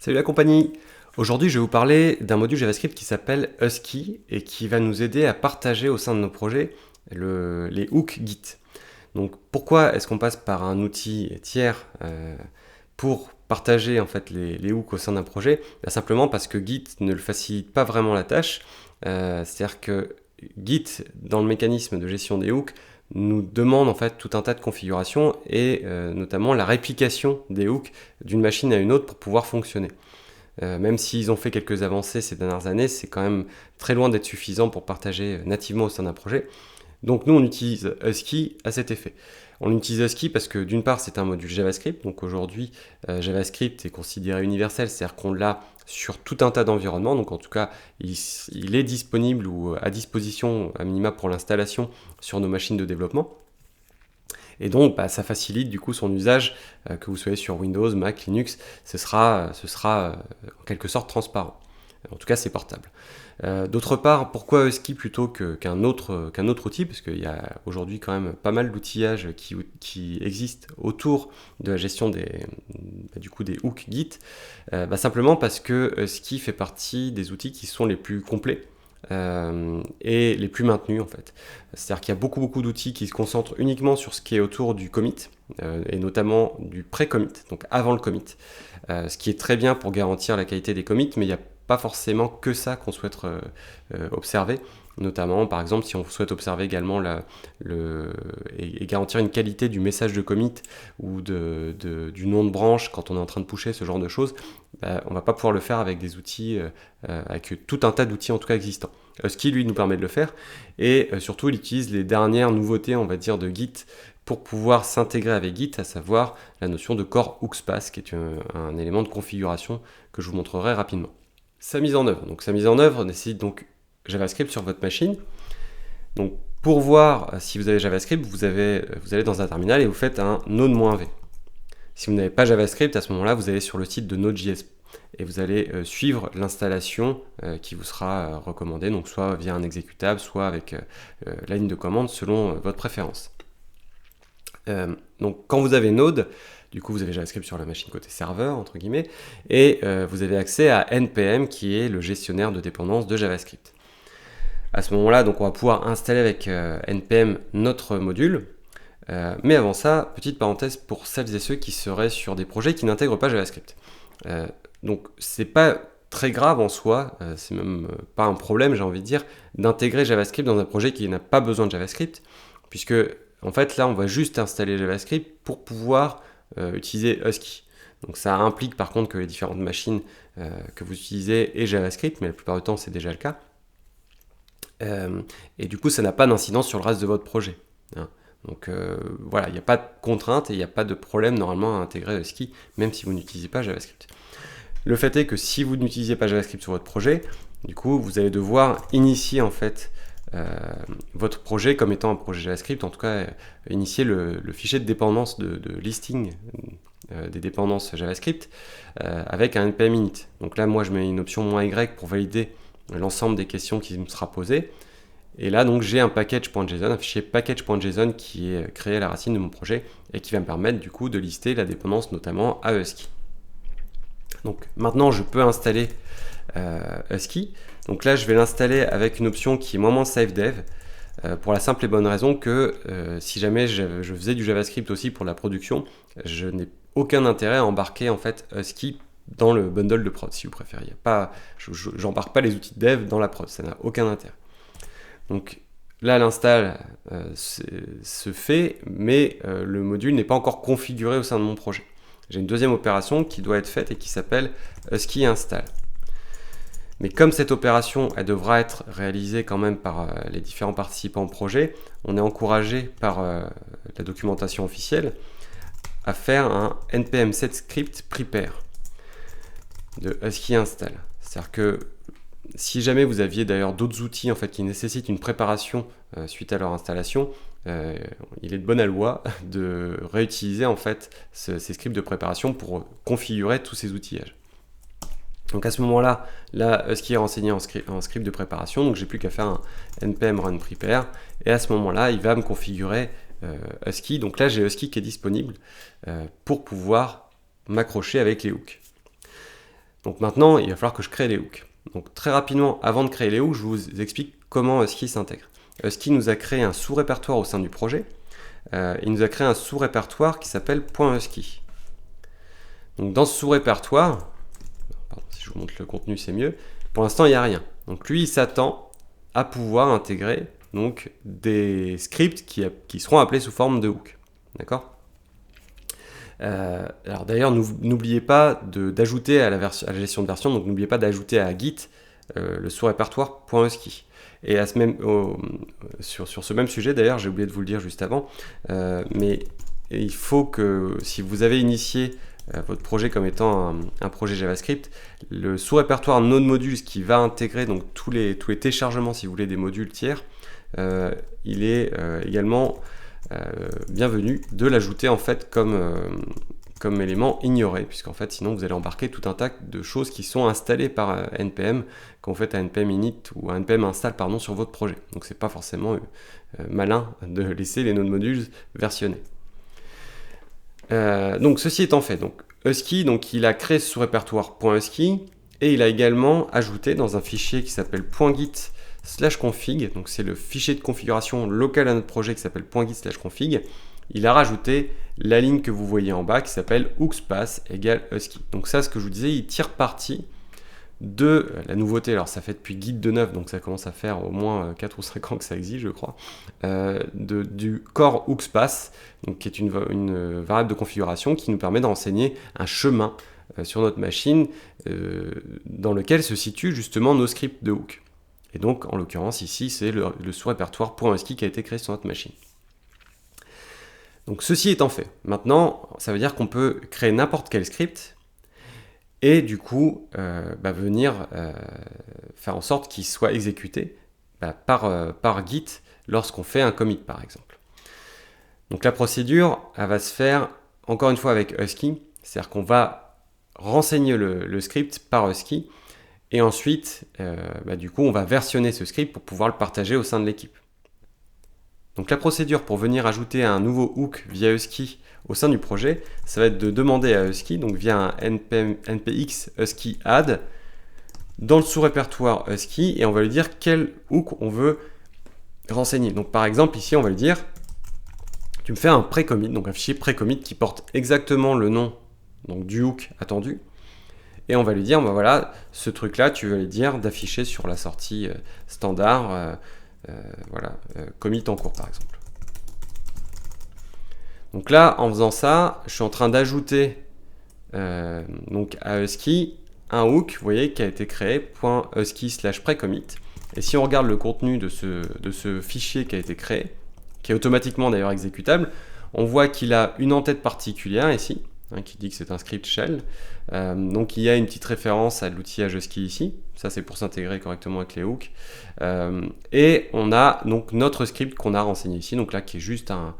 Salut la compagnie! Aujourd'hui, je vais vous parler d'un module JavaScript qui s'appelle Husky et qui va nous aider à partager au sein de nos projets les hooks Git. Donc, pourquoi est-ce qu'on passe par un outil tiers pour partager en fait les hooks au sein d'un projet? Simplement parce que Git ne le facilite pas vraiment la tâche. C'est-à-dire que Git, dans le mécanisme de gestion des hooks, nous demande en fait tout un tas de configurations et notamment la réplication des hooks d'une machine à une autre pour pouvoir fonctionner. Même s'ils ont fait quelques avancées ces dernières années, c'est quand même très loin d'être suffisant pour partager nativement au sein d'un projet. Donc nous on utilise Husky à cet effet. On utilise Husky parce que d'une part c'est un module JavaScript, donc aujourd'hui JavaScript est considéré universel, c'est-à-dire qu'on l'a sur tout un tas d'environnements, donc en tout cas il est disponible ou à disposition à minima pour l'installation sur nos machines de développement. Et donc, ça facilite du coup son usage, que vous soyez sur Windows, Mac, Linux, ce sera en quelque sorte transparent. En tout cas, c'est portable. D'autre part, pourquoi Husky plutôt qu'un autre outil? Parce qu'il y a aujourd'hui quand même pas mal d'outillages qui existent autour de la gestion des hooks Git. Simplement parce que Husky fait partie des outils qui sont les plus complets. Et les plus maintenus en fait. C'est-à-dire qu'il y a beaucoup d'outils qui se concentrent uniquement sur ce qui est autour du commit, et notamment du pré-commit, donc avant le commit, ce qui est très bien pour garantir la qualité des commits, mais il n'y a pas forcément que ça qu'on souhaite observer, notamment par exemple si on souhaite observer également et garantir une qualité du message de commit ou du nom de branche quand on est en train de pusher, ce genre de choses, on ne va pas pouvoir le faire avec des outils, avec tout un tas d'outils en tout cas existants. Husky lui nous permet de le faire et surtout il utilise les dernières nouveautés on va dire de Git pour pouvoir s'intégrer avec Git, à savoir la notion de core hookspace qui est un élément de configuration que je vous montrerai rapidement. Sa mise en œuvre. Donc sa mise en œuvre nécessite donc JavaScript sur votre machine. Donc pour voir si vous avez JavaScript, vous allez dans un terminal et vous faites un node-v. Si vous n'avez pas JavaScript, à ce moment-là, vous allez sur le site de Node.js et vous allez suivre l'installation qui vous sera recommandée, donc soit via un exécutable, soit avec la ligne de commande selon votre préférence. Donc quand vous avez Node, du coup vous avez JavaScript sur la machine côté serveur, entre guillemets, et vous avez accès à NPM qui est le gestionnaire de dépendance de JavaScript. À ce moment-là, donc on va pouvoir installer avec NPM notre module. Mais avant ça, petite parenthèse pour celles et ceux qui seraient sur des projets qui n'intègrent pas JavaScript. Donc c'est pas très grave en soi, c'est même pas un problème, j'ai envie de dire, d'intégrer JavaScript dans un projet qui n'a pas besoin de JavaScript, puisque en fait là on va juste installer JavaScript pour pouvoir utiliser Husky. Donc ça implique par contre que les différentes machines que vous utilisez aient JavaScript, mais la plupart du temps c'est déjà le cas. Et du coup ça n'a pas d'incidence sur le reste de votre projet. Donc voilà, il n'y a pas de contrainte et il n'y a pas de problème normalement à intégrer Husky, même si vous n'utilisez pas JavaScript. Le fait est que si vous n'utilisez pas JavaScript sur votre projet, du coup vous allez devoir initier en fait votre projet comme étant un projet JavaScript, en tout cas initier le fichier de dépendance de listing des dépendances JavaScript avec un npm init. Donc là moi je mets une option -y pour valider l'ensemble des questions qui me sera posée. Et là, donc, j'ai un package.json, un fichier package.json qui est créé à la racine de mon projet et qui va me permettre du coup de lister la dépendance notamment à Husky. Donc maintenant, je peux installer Husky. Donc là, je vais l'installer avec une option qui est moment save dev pour la simple et bonne raison que si jamais je faisais du JavaScript aussi pour la production, je n'ai aucun intérêt à embarquer en fait Husky dans le bundle de prod, si vous préférez. J'embarque pas les outils de dev dans la prod, ça n'a aucun intérêt. Donc là, l'install se fait, mais le module n'est pas encore configuré au sein de mon projet. J'ai une deuxième opération qui doit être faite et qui s'appelle Husky install. Mais comme cette opération, elle devra être réalisée quand même par les différents participants au projet, on est encouragé par la documentation officielle à faire un npm set script prepare de Husky install. C'est-à-dire que si jamais vous aviez d'ailleurs d'autres outils en fait, qui nécessitent une préparation suite à leur installation, il est de bonne loi de réutiliser en fait ces scripts de préparation pour configurer tous ces outillages. Donc à ce moment-là, Husky est renseigné en script de préparation, donc j'ai plus qu'à faire un npm run prepare, et à ce moment-là, il va me configurer Husky. Donc là, j'ai Husky qui est disponible pour pouvoir m'accrocher avec les hooks. Donc maintenant, il va falloir que je crée les hooks. Donc très rapidement, avant de créer les hooks, je vous explique comment Husky s'intègre. Husky nous a créé un sous-répertoire au sein du projet. Il nous a créé un sous-répertoire qui s'appelle .husky. Donc dans ce sous-répertoire, si je vous montre le contenu, c'est mieux. Pour l'instant, il n'y a rien. Donc lui, il s'attend à pouvoir intégrer donc, des scripts qui seront appelés sous forme de hook. D'accord ? Alors d'ailleurs, n'oubliez pas d'ajouter à la gestion de version, donc n'oubliez pas d'ajouter à Git le sous-répertoire .husky. Et sur ce même sujet, d'ailleurs, j'ai oublié de vous le dire juste avant, mais il faut que, si vous avez initié votre projet comme étant un projet JavaScript, le sous-répertoire Node Modules qui va intégrer donc, tous les téléchargements, si vous voulez, des modules tiers, il est également bienvenu de l'ajouter en fait comme élément ignoré, puisqu'en fait sinon vous allez embarquer tout un tas de choses qui sont installées par npm quand vous faites un npm init ou un npm install sur votre projet. Donc c'est pas forcément malin de laisser les node modules versionnés. Donc ceci étant fait, donc Husky, donc il a créé ce sous-répertoire .husky et il a également ajouté dans un fichier qui s'appelle .git/config, donc c'est le fichier de configuration local à notre projet qui s'appelle .git/config. Il a rajouté la ligne que vous voyez en bas qui s'appelle hookspath égale Husky. Donc ça, ce que je vous disais, il tire parti de la nouveauté. Alors ça fait depuis Git 2.9, donc ça commence à faire au moins 4 ou 5 ans que ça existe, je crois, du core hookspath, donc qui est une variable de configuration qui nous permet de renseigner un chemin sur notre machine dans lequel se situent justement nos scripts de hook. Et donc, en l'occurrence, ici, c'est le sous-répertoire .husky qui a été créé sur notre machine. Donc, ceci étant fait, maintenant, ça veut dire qu'on peut créer n'importe quel script et du coup, venir faire en sorte qu'il soit exécuté par Git lorsqu'on fait un commit, par exemple. Donc, la procédure, elle va se faire, encore une fois, avec Husky, c'est-à-dire qu'on va renseigner le script par Husky. Et ensuite, du coup, on va versionner ce script pour pouvoir le partager au sein de l'équipe. Donc la procédure pour venir ajouter un nouveau hook via Husky au sein du projet, ça va être de demander à Husky, donc via un npx husky add, dans le sous-répertoire Husky, et on va lui dire quel hook on veut renseigner. Donc par exemple, ici, on va lui dire, tu me fais un pré-commit, donc un fichier pré-commit qui porte exactement le nom donc, du hook attendu. Et on va lui dire, voilà, ce truc-là, tu veux lui dire d'afficher sur la sortie standard, commit en cours par exemple. Donc là, en faisant ça, je suis en train d'ajouter donc à Husky un hook, vous voyez, qui a été créé .husky/precommit. Et si on regarde le contenu de ce fichier qui a été créé, qui est automatiquement d'ailleurs exécutable, on voit qu'il a une en-tête particulière ici, qui dit que c'est un script shell. Donc il y a une petite référence à l'outillage Husky ici, ça c'est pour s'intégrer correctement avec les hooks. Et on a donc notre script qu'on a renseigné ici, donc là qui est juste un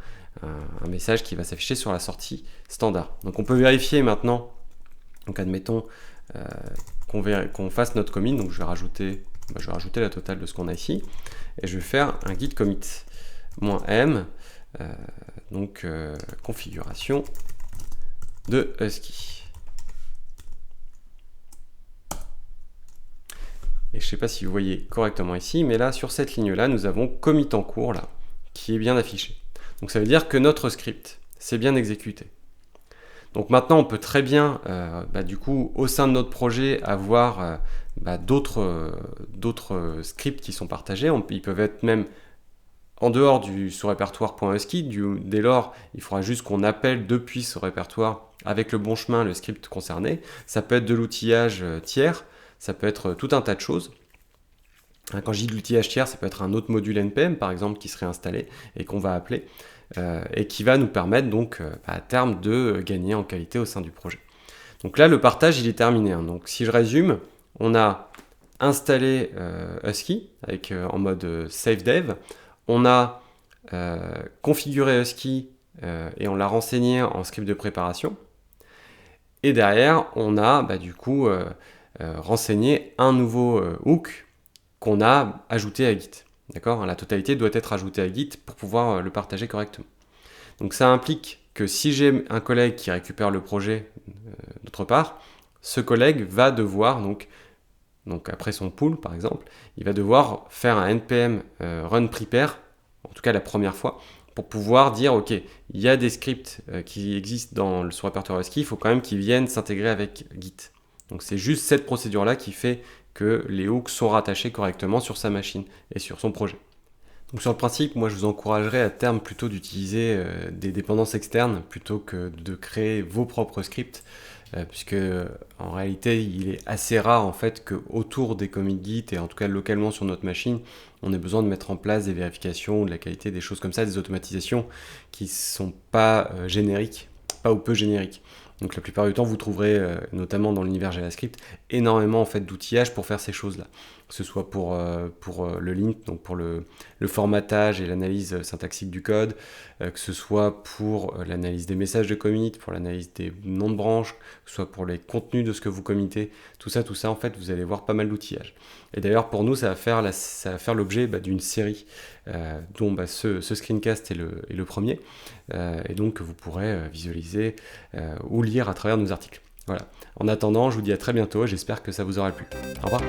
message qui va s'afficher sur la sortie standard. Donc on peut vérifier maintenant, donc admettons qu'on fasse notre commit, donc je vais rajouter la totale de ce qu'on a ici, et je vais faire un git commit -m, configuration de Husky. Et je ne sais pas si vous voyez correctement ici, mais là, sur cette ligne-là, nous avons commit en cours, là, qui est bien affiché. Donc ça veut dire que notre script s'est bien exécuté. Donc maintenant, on peut très bien, du coup, au sein de notre projet, avoir d'autres scripts qui sont partagés. Ils peuvent être même en dehors du sous-répertoire .husky. Dès lors, il faudra juste qu'on appelle depuis ce répertoire avec le bon chemin le script concerné. Ça peut être de l'outillage tiers, ça peut être tout un tas de choses. Quand je dis de l'outillage tiers, ça peut être un autre module npm par exemple qui serait installé et qu'on va appeler et qui va nous permettre donc à terme de gagner en qualité au sein du projet. Donc là, le partage il est terminé. Donc si je résume, on a installé Husky en mode save dev. On a configuré Husky et on l'a renseigné en script de préparation. Et derrière, on a renseigné un nouveau hook qu'on a ajouté à Git. D'accord ? La totalité doit être ajoutée à Git pour pouvoir le partager correctement. Donc ça implique que si j'ai un collègue qui récupère le projet d'autre part, ce collègue va devoir, donc après son pull par exemple, il va devoir faire un npm run prepare, en tout cas la première fois, pour pouvoir dire ok, il y a des scripts qui existent dans ce répertoire Husky, il faut quand même qu'ils viennent s'intégrer avec Git. Donc c'est juste cette procédure-là qui fait que les hooks sont rattachés correctement sur sa machine et sur son projet. Donc sur le principe, moi je vous encouragerais à terme plutôt d'utiliser des dépendances externes plutôt que de créer vos propres scripts, puisque en réalité il est assez rare en fait que autour des commits Git et en tout cas localement sur notre machine, on ait besoin de mettre en place des vérifications de la qualité, des choses comme ça, des automatisations qui sont pas génériques, pas ou peu génériques. Donc la plupart du temps, vous trouverez, notamment dans l'univers JavaScript, énormément en fait d'outillage pour faire ces choses-là. Que ce soit pour le lint, donc pour le formatage et l'analyse syntaxique du code, que ce soit pour l'analyse des messages de commit, pour l'analyse des noms de branches, que ce soit pour les contenus de ce que vous committez, tout ça, en fait, vous allez voir pas mal d'outillage. Et d'ailleurs, pour nous, ça va faire l'objet d'une série dont ce screencast est le premier, et donc que vous pourrez visualiser ou lire à travers nos articles. Voilà. En attendant, je vous dis à très bientôt, j'espère que ça vous aura plu. Au revoir.